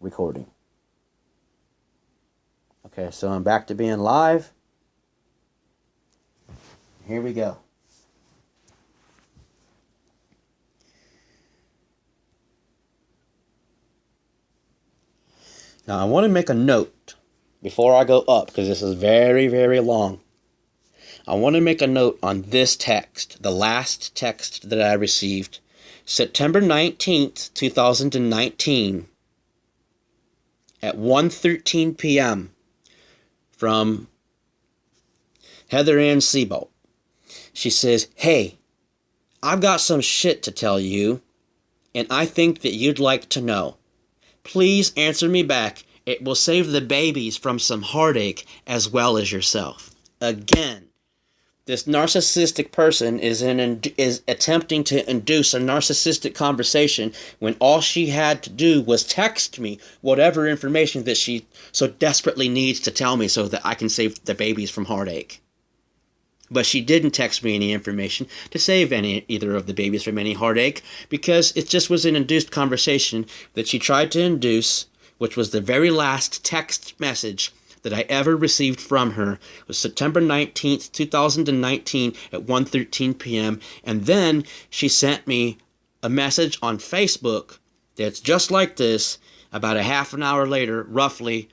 recording. Okay, so I'm back to being live. Here we go. Now I want to make a note before I go up, because this is very, very long. I want to make a note on this text, the last text that I received, September 19th, 2019, at 1:13 p.m. from Heather Ann Seabolt. She says, "Hey, I've got some shit to tell you, and I think that you'd like to know. Please answer me back. It will save the babies from some heartache as well as yourself." Again, this narcissistic person is attempting to induce a narcissistic conversation when all she had to do was text me whatever information that she so desperately needs to tell me so that I can save the babies from heartache. But she didn't text me any information to save either of the babies from any heartache, because it just was an induced conversation that she tried to induce, which was the very last text message that I ever received from her. It was September 19th, 2019 at 1:13 p.m. And then she sent me a message on Facebook that's just like this about a half an hour later, roughly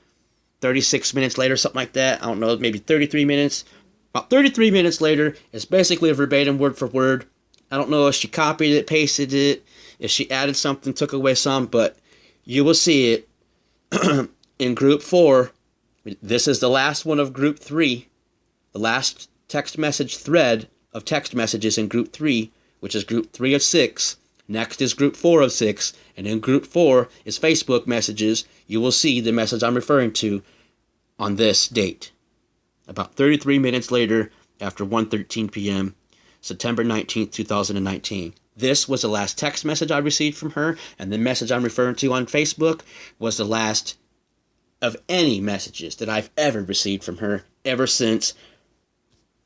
36 minutes later, something like that. I don't know, maybe 33 minutes. About 33 minutes later, it's basically a verbatim word for word. I don't know if she copied it, pasted it, if she added something, took away some, but you will see it in Group 4. This is the last one of Group 3, the last text message thread of text messages in Group 3, which is Group 3 of 6. Next is Group 4 of 6, and in Group 4 is Facebook messages. You will see the message I'm referring to on this date. About 33 minutes later, after 1:13 p.m., September 19th, 2019. This was the last text message I received from her, and the message I'm referring to on Facebook was the last of any messages that I've ever received from her ever since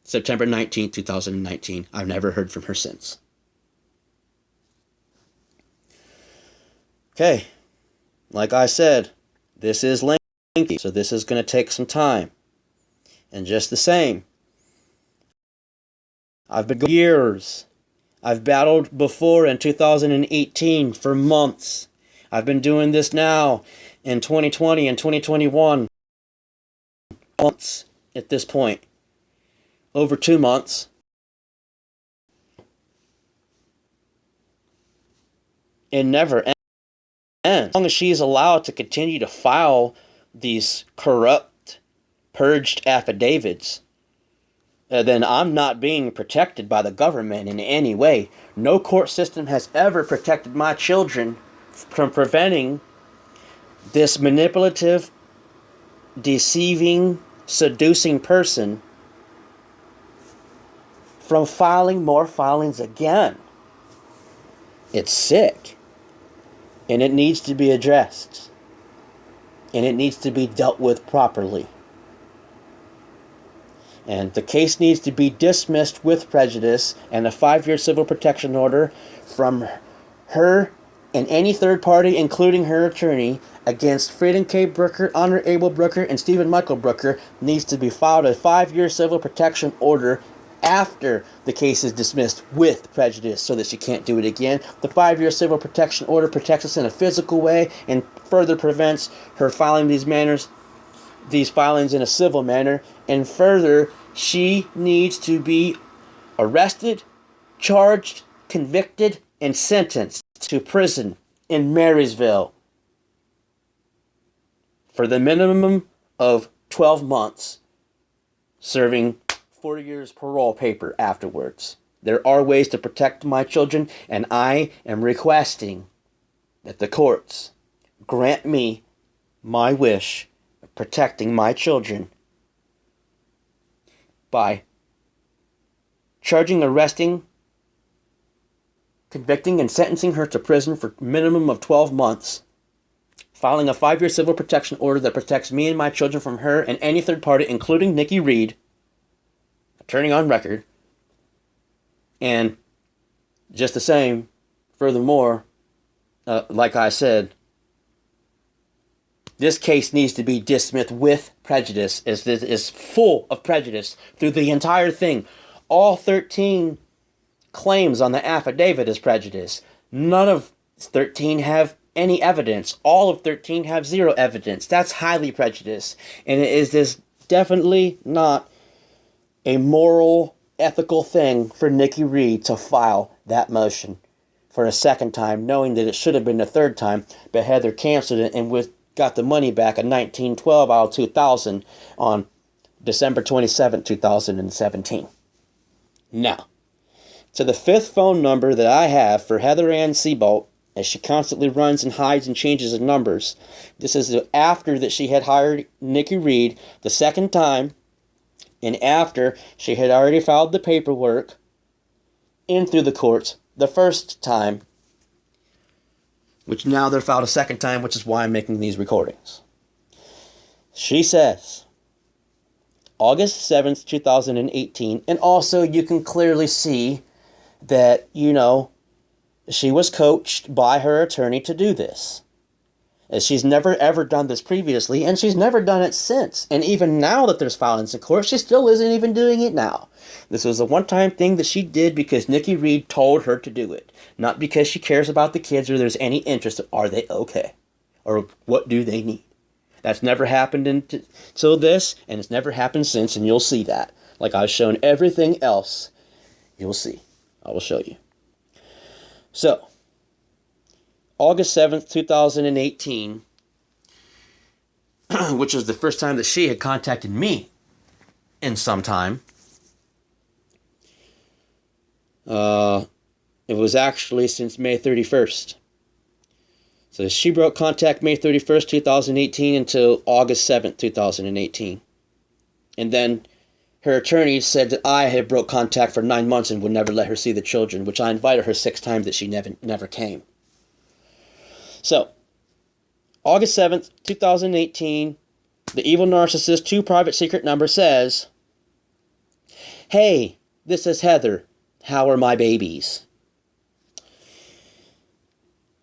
September 19th, 2019. I've never heard from her since. Okay, like I said, this is lengthy, so this is going to take some time. And just the same, I've been years. I've battled before in 2018 for months. I've been doing this now in 2020 and 2021. Months at this point. Over 2 months. It never ends. As long as she is allowed to continue to file these corrupt, purged affidavits, then I'm not being protected by the government in any way. No court system has ever protected my children from preventing this manipulative, deceiving, seducing person from filing more filings again. It's sick. And it needs to be addressed. And it needs to be dealt with properly. And the case needs to be dismissed with prejudice, and a 5-year civil protection order from her and any third party, including her attorney, against Freedom K. Brooker, Honor Abel Brooker, and Stephen Michael Brooker needs to be filed. A 5-year civil protection order after the case is dismissed with prejudice, so that she can't do it again. The 5-year civil protection order protects us in a physical way and further prevents her filing these filings in a civil manner. And further, she needs to be arrested, charged, convicted, and sentenced to prison in Marysville for the minimum of 12 months, serving 4 years parole paper afterwards. There are ways to protect my children, and I am requesting that the courts grant me my wish of protecting my children by charging, arresting, convicting, and sentencing her to prison for a minimum of 12 months, filing a 5-year civil protection order that protects me and my children from her and any third party, including Nikki Reed, attorney on record. And just the same, furthermore, like I said, This case needs to be dismissed with prejudice. Is full of prejudice through the entire thing. All 13 claims on the affidavit is prejudice. None of 13 have any evidence. All of 13 have zero evidence. That's highly prejudiced. And it is this definitely not a moral, ethical thing for Nikki Reed to file that motion for a second time, knowing that it should have been the third time, but Heather canceled it and got the money back in 1912 out of 2000 on December 27, 2017. Now, to the fifth phone number that I have for Heather Ann Seabolt, as she constantly runs and hides and changes the numbers. This is after that she had hired Nikki Reed the second time, and after she had already filed the paperwork in through the courts the first time, which now they're filed a second time, which is why I'm making these recordings. She says, August 7th, 2018, and also you can clearly see that, she was coached by her attorney to do this. As she's never ever done this previously, and she's never done it since. And even now that there's filings in court, she still isn't even doing it now. This was a one-time thing that she did because Nikki Reed told her to do it. Not because she cares about the kids or there's any interest. Are they okay? Or what do they need? That's never happened until this, and it's never happened since, and you'll see that. Like I've shown everything else, you'll see. I will show you. So, August 7th, 2018, which was the first time that she had contacted me in some time. It was actually since May 31st. So she broke contact May 31st, 2018 until August 7th, 2018. And then her attorney said that I had broke contact for 9 months and would never let her see the children, which I invited her 6 times that she never came. So, August 7th, 2018, the Evil Narcissist 2 private secret number says, "Hey, this is Heather. How are my babies?"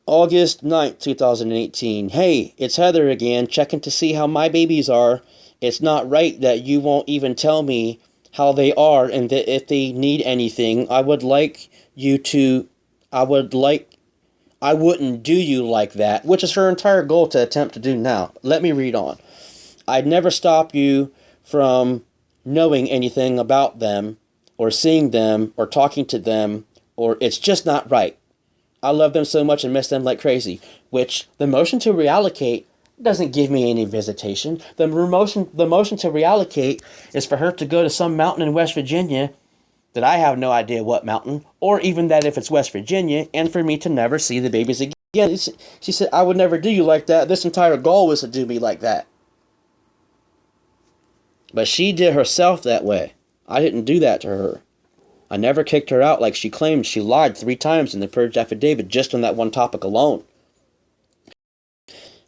August 9th, 2018, "Hey, it's Heather again, checking to see how my babies are. It's not right that you won't even tell me how they are and that if they need anything, I wouldn't do you like that," which is her entire goal to attempt to do now. Let me read on. "I'd never stop you from knowing anything about them or seeing them or talking to them, or it's just not right. I love them so much and miss them like crazy," which the motion to reallocate doesn't give me any visitation. The motion to reallocate is for her to go to some mountain in West Virginia that I have no idea what mountain, or even that if it's West Virginia, and for me to never see the babies again. She said, "I would never do you like that. This entire goal was to do me like that." But she did herself that way. I didn't do that to her. I never kicked her out like she claimed. She lied 3 times in the purge affidavit just on that one topic alone.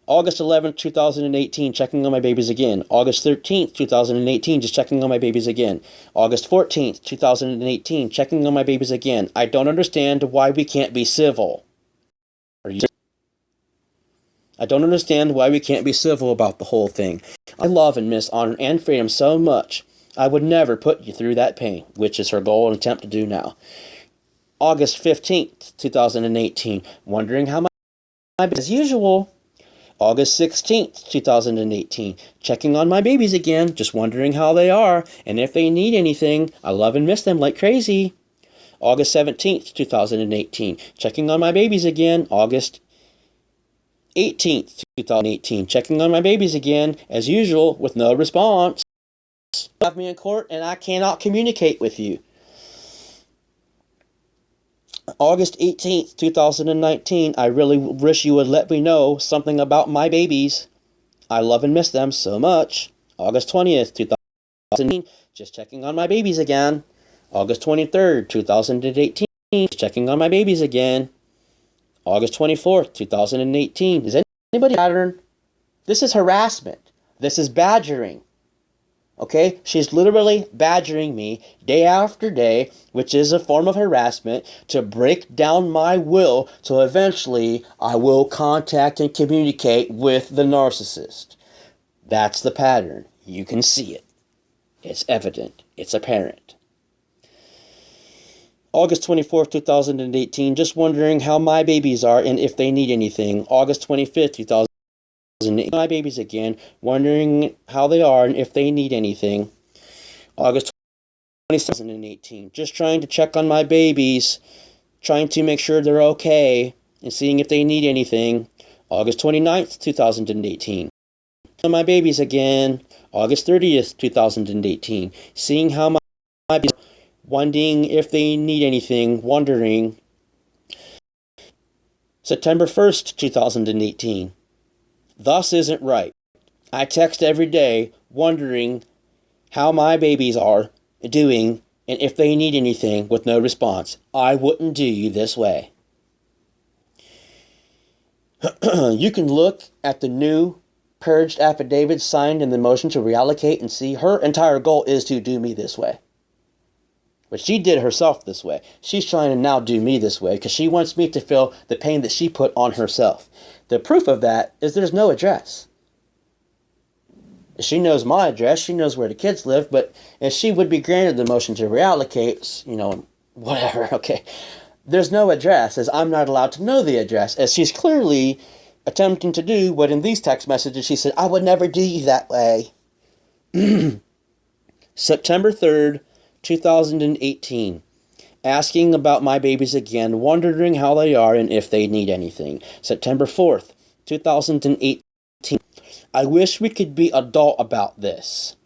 August 11th, 2018, checking on my babies again. August 13th, 2018, just checking on my babies again. August 14th, 2018, checking on my babies again. "I don't understand why we can't be civil." I don't understand why we can't be civil about the whole thing. I love and miss honor and freedom so much. I would never put you through that pain, which is her goal and attempt to do now. August 15th, 2018, wondering how my as usual. August 16th, 2018, checking on my babies again, just wondering how they are, and if they need anything. I love and miss them like crazy. August 17th, 2018, checking on my babies again. August 18th, 2018, checking on my babies again, as usual, with no response. You have me in court, and I cannot communicate with you. August 18th, 2019, I really wish you would let me know something about my babies. I love and miss them so much. August 20th, 2018, just checking on my babies again. August 23rd, 2018, just checking on my babies again. August 24th, 2018, is anybody pattern? This is harassment. This is badgering. Okay? She's literally badgering me day after day, which is a form of harassment, to break down my will so eventually I will contact and communicate with the narcissist. That's the pattern. You can see it. It's evident. It's apparent. August 24th, 2018, just wondering how my babies are and if they need anything. August 25th, 2018, my babies again, wondering how they are and if they need anything. August 2018, just trying to check on my babies, trying to make sure they're okay, and seeing if they need anything. August 29th, 2018, on my babies again. August 30th, 2018, seeing how my babies are, wondering if they need anything, wondering. September 1st, 2018, thus isn't right. I text every day, wondering how my babies are doing and if they need anything, with no response. I wouldn't do you this way. You can look at the new purged affidavit signed in the motion to reallocate and see her entire goal is to do me this way. But she did herself this way. She's trying to now do me this way because she wants me to feel the pain that she put on herself. The proof of that is there's no address. She knows my address. She knows where the kids live. But if she would be granted the motion to reallocate, whatever, okay. There's no address, as I'm not allowed to know the address, as she's clearly attempting to do what in these text messages she said, I would never do you that way. September 3rd, 2018. Asking about my babies again, wondering how they are and if they need anything. September 4th, 2018. I wish we could be adult about this.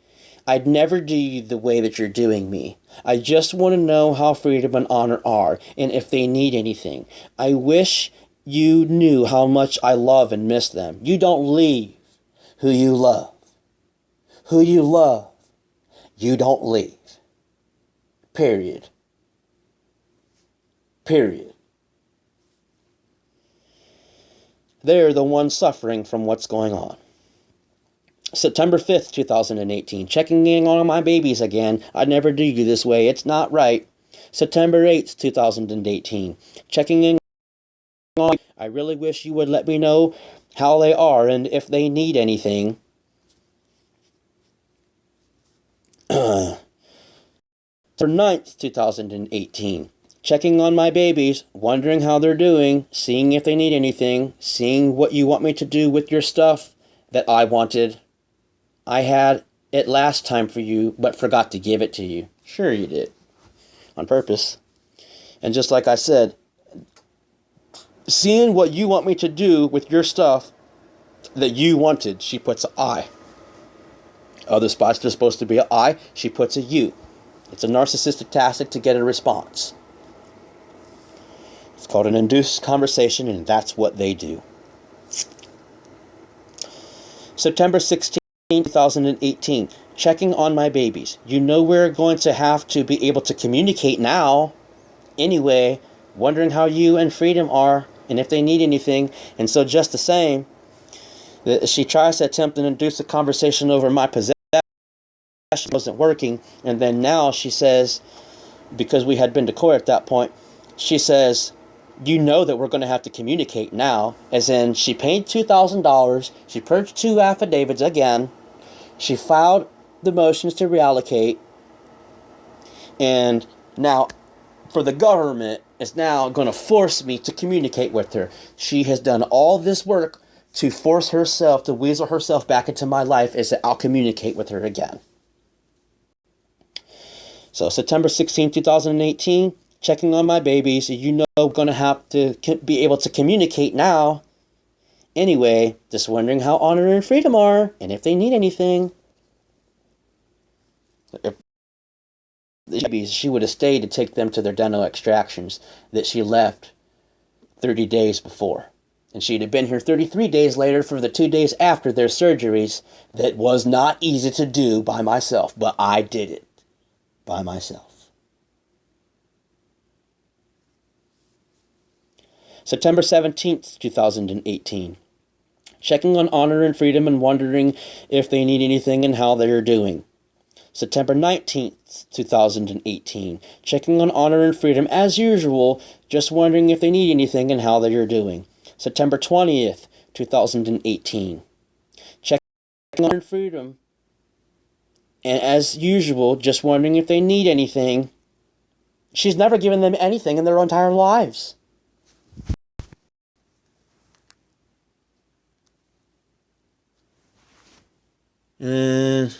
I'd never do you the way that you're doing me. I just want to know how freedom and honor are, and if they need anything. I wish you knew how much I love and miss them. You don't leave who you love. Who you love, you don't leave. Period. Period. They're the ones suffering from what's going on. September 5th, 2018. Checking in on my babies again. I'd never do you this way. It's not right. September 8th, 2018. Checking in on. I really wish you would let me know how they are and if they need anything. For 9th, 2018. Checking on my babies, wondering how they're doing, seeing if they need anything, seeing what you want me to do with your stuff that I wanted. I had it last time for you, but forgot to give it to you. Sure you did. On purpose. And just like I said, seeing what you want me to do with your stuff that you wanted, she puts an I. Other spots there's supposed to be an I, she puts a U. It's a narcissistic tactic to get a response. It's called an induced conversation, and that's what they do. September 16th, 2018. Checking on my babies. You know we're going to have to be able to communicate now. Anyway, wondering how you and Freedom are and if they need anything. And so just the same, she tries to attempt and induce a conversation over my possession. Wasn't working. And then now she says, because we had been to court at that point, she says, you know that we're going to have to communicate now. As in, she paid $2,000. She purged 2 affidavits again. She filed the motions to reallocate. And now, for the government, is now going to force me to communicate with her. She has done all this work to force herself, to weasel herself back into my life, is that I'll communicate with her again. So, September 16, 2018. Checking on my babies. You know we're going to have to be able to communicate now. Anyway, just wondering how honor and freedom are and if they need anything. If the babies, she would have stayed to take them to their dental extractions that she left 30 days before. And she'd have been here 33 days later for the 2 days after their surgeries. That was not easy to do by myself, but I did it by myself. September 17th, 2018. Checking on honor and freedom and wondering if they need anything and how they are doing. September 19th, 2018. Checking on honor and freedom as usual, just wondering if they need anything and how they're doing. September 20th, 2018. Checking on honor and freedom, and as usual, just wondering if they need anything. She's never given them anything in their entire lives. And